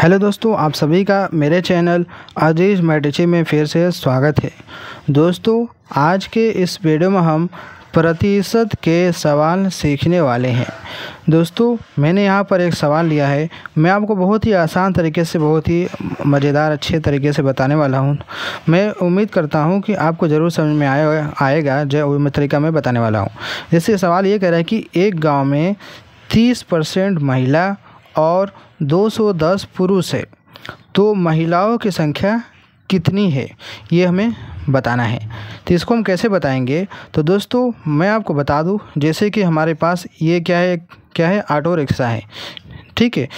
Hello दोस्तों, आप सभी का मेरे चैनल अजीज मैटिची में फिर से स्वागत है। दोस्तों, आज के इस वीडियो में हम प्रतिशत के सवाल सीखने वाले हैं। दोस्तों, मैंने यहाँ पर एक सवाल लिया है। मैं आपको बहुत ही आसान तरीके से, बहुत ही मज़ेदार अच्छे तरीके से बताने वाला हूँ। मैं उम्मीद करता हूँ कि आपको ज़रूर समझ में आएगा जो तरीका मैं बताने वाला हूँ। जैसे सवाल ये कह रहा है कि एक गाँव में 30% महिला और 210 पुरुष है, तो महिलाओं की संख्या कितनी है, ये हमें बताना है। तो इसको हम कैसे बताएंगे? तो दोस्तों, मैं आपको बता दूं, जैसे कि हमारे पास ये क्या है ऑटो रिक्शा है। ठीक है,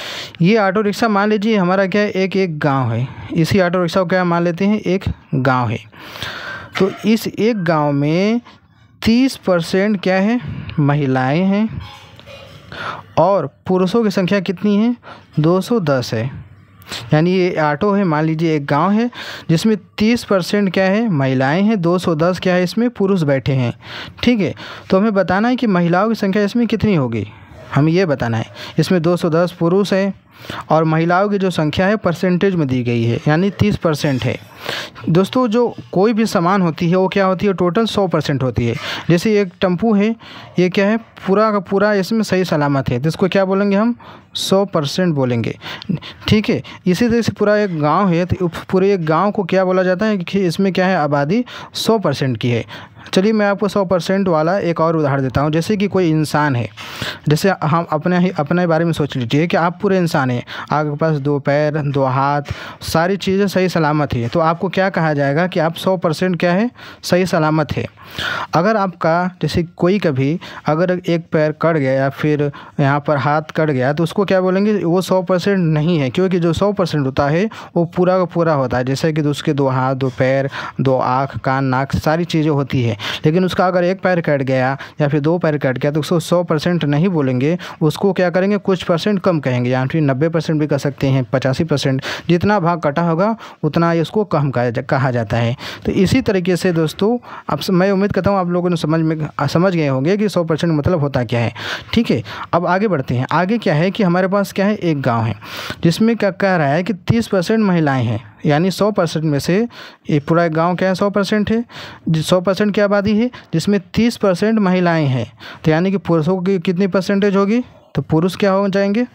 ये ऑटो रिक्शा मान लीजिए हमारा क्या है, एक गांव है। इसी ऑटो रिक्शा को क्या मान लेते हैं, एक गांव है। तो इस एक गांव में 30% क्या है, महिलाएं हैं और पुरुषों की संख्या कितनी है, 210 है। यानी ये ऑटो है, मान लीजिए एक गांव है जिसमें 30% क्या है, महिलाएं हैं, 210 क्या है, इसमें पुरुष बैठे हैं। ठीक है, तो हमें बताना है कि महिलाओं की संख्या इसमें कितनी होगी, हमें ये बताना है। इसमें 210 पुरुष है और महिलाओं की जो संख्या है परसेंटेज में दी गई है, यानी 30% है। दोस्तों, जो कोई भी सामान होती है वो क्या होती है, टोटल 100% होती है। जैसे एक टेम्पू है, ये क्या है, पूरा का पूरा इसमें सही सलामत है, तो इसको क्या बोलेंगे हम, 100% बोलेंगे। ठीक है, इसी तरह से पूरा एक गांव है, तो पूरे एक गांव को क्या बोला जाता है कि इसमें क्या है, आबादी 100% की है। चलिए मैं आपको 100% वाला एक और उदाहरण देता हूँ। जैसे कि कोई इंसान है, जैसे हम अपने बारे में सोच लीजिए कि आप पूरे इंसान हैं, आपके पास 2 पैर, 2 हाथ, सारी चीज़ें सही सलामत है, तो आपको क्या कहा जाएगा कि आप 100% क्या है, सही सलामत है। अगर आपका जैसे कोई कभी अगर एक पैर कट गया या फिर यहाँ पर हाथ कट गया, तो उसको क्या बोलेंगे, वो 100% नहीं है, क्योंकि जो 100% होता है वो पूरा का पूरा होता है। जैसे कि उसके 2 हाथ, 2 पैर, 2 आँख, कान, नाक, सारी चीज़ें होती है। लेकिन उसका अगर एक पैर कट गया या फिर 2 पैर कट गया, तो उसको 100% नहीं बोलेंगे, उसको क्या करेंगे, कुछ परसेंट कम कहेंगे, या फिर 90% भी कह सकते हैं, 85%। जितना भाग कटा होगा उतना इसको कम कहा जाता है। तो इसी तरीके से दोस्तों, अब मैं उम्मीद करता हूँ आप लोगों ने समझ गए होंगे कि 100% मतलब होता क्या है। ठीक है, अब आगे बढ़ते हैं। आगे क्या है कि हमारे पास क्या है, एक गाँव है जिसमें क्या कह रहा है कि 30% महिलाएँ हैं, यानी 100% में से ये पूरा गांव क्या है, 100% है। 100% की आबादी है जिसमें 30% महिलाएं हैं, तो यानी कि पुरुषों की कितनी परसेंटेज होगी, तो पुरुष क्या हो जाएंगे,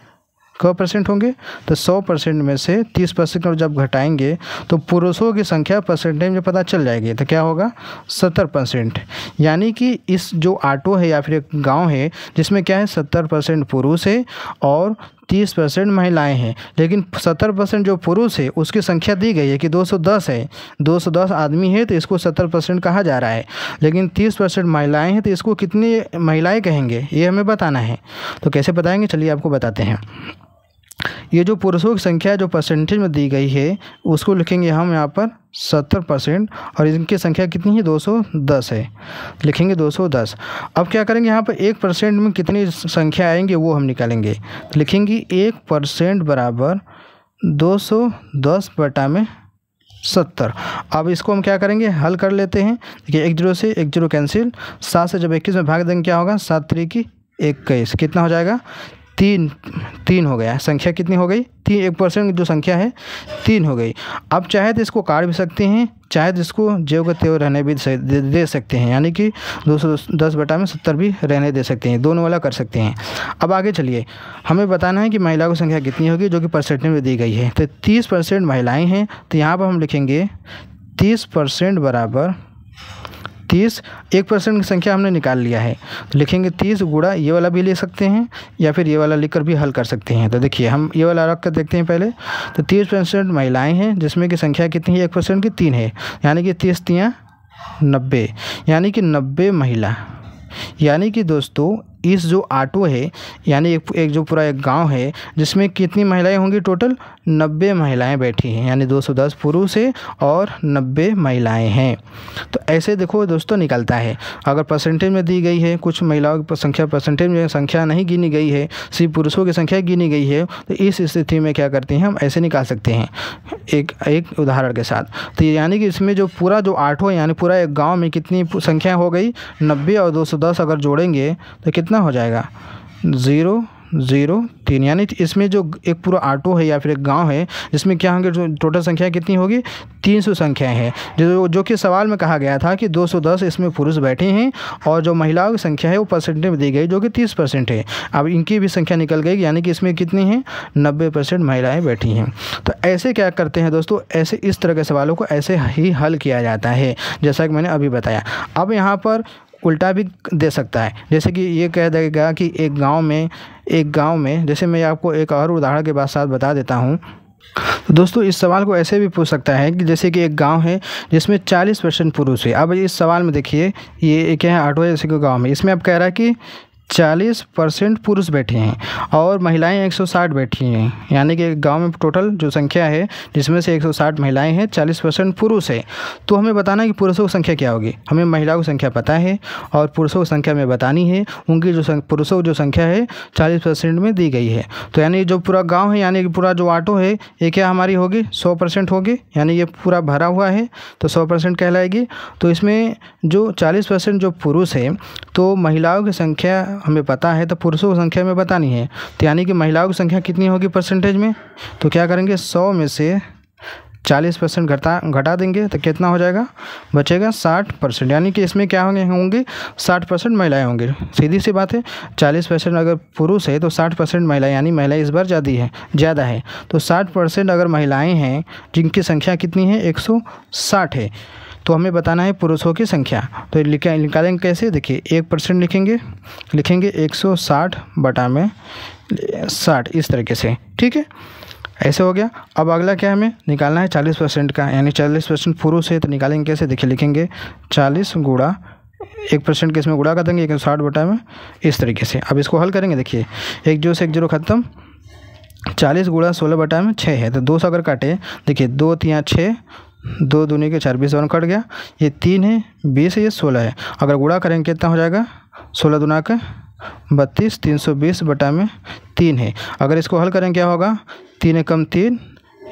क % होंगे। तो 100% में से 30% को जब घटाएंगे तो पुरुषों की संख्या परसेंटेज में पता चल जाएगी, तो क्या होगा, 70%। यानी कि इस जो ऑटो है या फिर एक गांव है जिसमें क्या है, 70% पुरुष है और 30% महिलाएं हैं। लेकिन 70% जो पुरुष है उसकी संख्या दी गई है कि 210 है, 210 आदमी है, तो इसको 70% कहा जा रहा है। लेकिन 30% महिलाएं हैं, तो इसको कितनी महिलाएं कहेंगे, ये हमें बताना है। तो कैसे बताएंगे, चलिए आपको बताते हैं। ये जो पुरुषों की संख्या जो परसेंटेज में दी गई है उसको लिखेंगे हम यहाँ पर 70%, और इनकी संख्या कितनी है, 210 है, लिखेंगे 210। अब क्या करेंगे, यहाँ पर 1% में कितनी संख्या आएंगे वो हम निकालेंगे। तो लिखेंगे 1% बराबर 210/70। अब इसको हम क्या करेंगे, हल कर लेते हैं। देखिए, 1 0 से 1 0 कैंसिल, 7 से जब 21 में भाग देंगे क्या होगा, 7 3 की 21, कितना हो जाएगा, 3 हो गया। संख्या कितनी हो गई, 3, 1% जो संख्या है 3 हो गई। अब चाहे तो इसको काट भी सकते हैं, चाहे तो इसको ज्यों का त्यों रहने भी दे सकते हैं, यानी कि 210/70 भी रहने दे सकते हैं, दोनों वाला कर सकते हैं। अब आगे चलिए, हमें बताना है कि महिलाओं की संख्या कितनी होगी जो कि परसेंटेज में दी गई है। तो 30% महिलाएं हैं, तो यहाँ पर हम लिखेंगे 30% बराबर 30, 1% की संख्या हमने निकाल लिया है, तो लिखेंगे 30 गुणा, ये वाला भी ले सकते हैं या फिर ये वाला लिखकर भी हल कर सकते हैं। तो देखिए, हम ये वाला रख कर देखते हैं पहले। तो 30% महिलाएं हैं जिसमें कि संख्या कितनी है, 1% की 3 है, यानी कि 30 3 90, यानी कि 90 महिला। यानी कि दोस्तों, इस जो ऑटो है, यानी एक जो पूरा एक गांव है जिसमें कितनी महिलाएं होंगी, टोटल 90 महिलाएं बैठी हैं, यानी 210 पुरुष है और 90 महिलाएं हैं। तो ऐसे देखो दोस्तों निकलता है। अगर परसेंटेज में दी गई है, कुछ महिलाओं की संख्या परसेंटेज में संख्या नहीं गिनी गई है, सिर्फ पुरुषों की संख्या गिनी गई है, तो इस स्थिति में क्या करते हैं, हम ऐसे निकाल सकते हैं एक उदाहरण के साथ। तो यानी कि इसमें जो पूरा जो ऑटो यानी पूरा एक गाँव में कितनी संख्या हो गई, 90 और 210 अगर जोड़ेंगे तो कितना हो जाएगा, 0 3 यानी इसमें जो एक पूरा ऑटो है या फिर एक गांव है जिसमें क्या होंगे, जो टोटल संख्या कितनी होगी 300 संख्याएं हैं, जो कि सवाल में कहा गया था कि 210 इसमें पुरुष बैठे हैं और जो महिलाओं की संख्या है वो परसेंटेज में दी गई जो कि 30% है। अब इनकी भी संख्या निकल गई यानी कि इसमें कितनी है 90% महिलाएँ बैठी हैं। तो ऐसे क्या करते हैं दोस्तों, ऐसे इस तरह के सवालों को ऐसे ही हल किया जाता है जैसा कि मैंने अभी बताया। अब यहाँ पर उल्टा भी दे सकता है, जैसे कि ये कह देगा कि एक गांव में जैसे मैं आपको एक और उदाहरण के साथ बता देता हूँ। तो दोस्तों इस सवाल को ऐसे भी पूछ सकता है कि जैसे कि एक गांव है जिसमें 40% पुरुष है। अब इस सवाल में देखिए ये क्या है, ऑटो जैसे कि गाँव में, इसमें अब कह रहा है कि 40% पुरुष बैठे हैं और महिलाएं 160 बैठी हैं, यानी कि गांव में टोटल जो संख्या है जिसमें से 160 महिलाएं हैं, 40% पुरुष है। तो हमें बताना है कि पुरुषों की संख्या क्या होगी। हमें महिलाओं की संख्या पता है और पुरुषों की संख्या में बतानी है। उनकी जो पुरुषों की जो संख्या है 40% में दी गई है। तो यानी जो पूरा गाँव है यानी कि पूरा जो ऑटो है ये क्या हमारी होगी 100% होगी, यानी ये पूरा भरा हुआ है तो 100% कहलाएगी। तो इसमें जो 40% जो पुरुष है तो महिलाओं की संख्या हमें पता है तो पुरुषों की संख्या में बतानी है। तो यानी कि महिलाओं की संख्या कितनी होगी परसेंटेज में, तो क्या करेंगे 100 में से 40% घटा देंगे तो कितना हो जाएगा, बचेगा 60%। यानी कि इसमें क्या होंगे 60% महिलाएं होंगी। सीधी सी बात है, 40% अगर पुरुष है तो 60% महिलाएं, यानी महिलाएं इस बार ज़्यादा है। तो 60% अगर महिलाएं हैं जिनकी संख्या कितनी है 160 है, तो हमें बताना है पुरुषों की संख्या। तो निकालेंगे कैसे, देखिए 1% लिखेंगे 160 बटा में 60 इस तरीके से, ठीक है, ऐसे हो गया। अब अगला क्या हमें निकालना है 40% का, यानी 40% पुरुष है तो निकालेंगे कैसे, देखिए लिखेंगे 40 गुणा 1% के इसमें गुणा कर देंगे 160 बटा में इस तरीके से। अब इसको हल करेंगे, देखिए 1 0 से 1 0 खत्म, 40 गुणा 16 बटा में 6 है तो 2 से अगर काटे, देखिए 2 3 6, 2 दूनी के 4 20 कट गया, ये 3 है 20 है ये 16 है। अगर गुणा करेंगे कितना हो जाएगा 16 दूना का 32, 320 बटा में 3 है। अगर इसको हल करें क्या होगा, 3 कम 3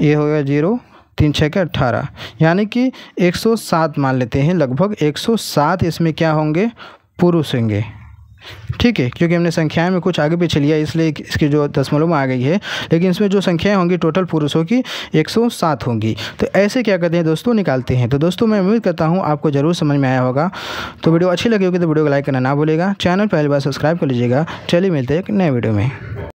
ये हो गया 0, 3 6 के 18, यानी कि 107 मान लेते हैं, लगभग 107 इसमें क्या होंगे पुरुष होंगे, ठीक है। क्योंकि हमने संख्याएं में कुछ आगे पीछे लिया इसलिए इसकी जो दशमलव में आ गई है, लेकिन इसमें जो संख्याएं होंगी टोटल पुरुषों की 107 होंगी। तो ऐसे क्या करते हैं दोस्तों, निकालते हैं। तो दोस्तों मैं उम्मीद करता हूं आपको ज़रूर समझ में आया होगा। तो वीडियो अच्छी लगी होगी तो वीडियो को लाइक करना ना भूलेगा, चैनल पहली बार सब्सक्राइब कर लीजिएगा। चलिए मिलते हैं एक नए वीडियो में।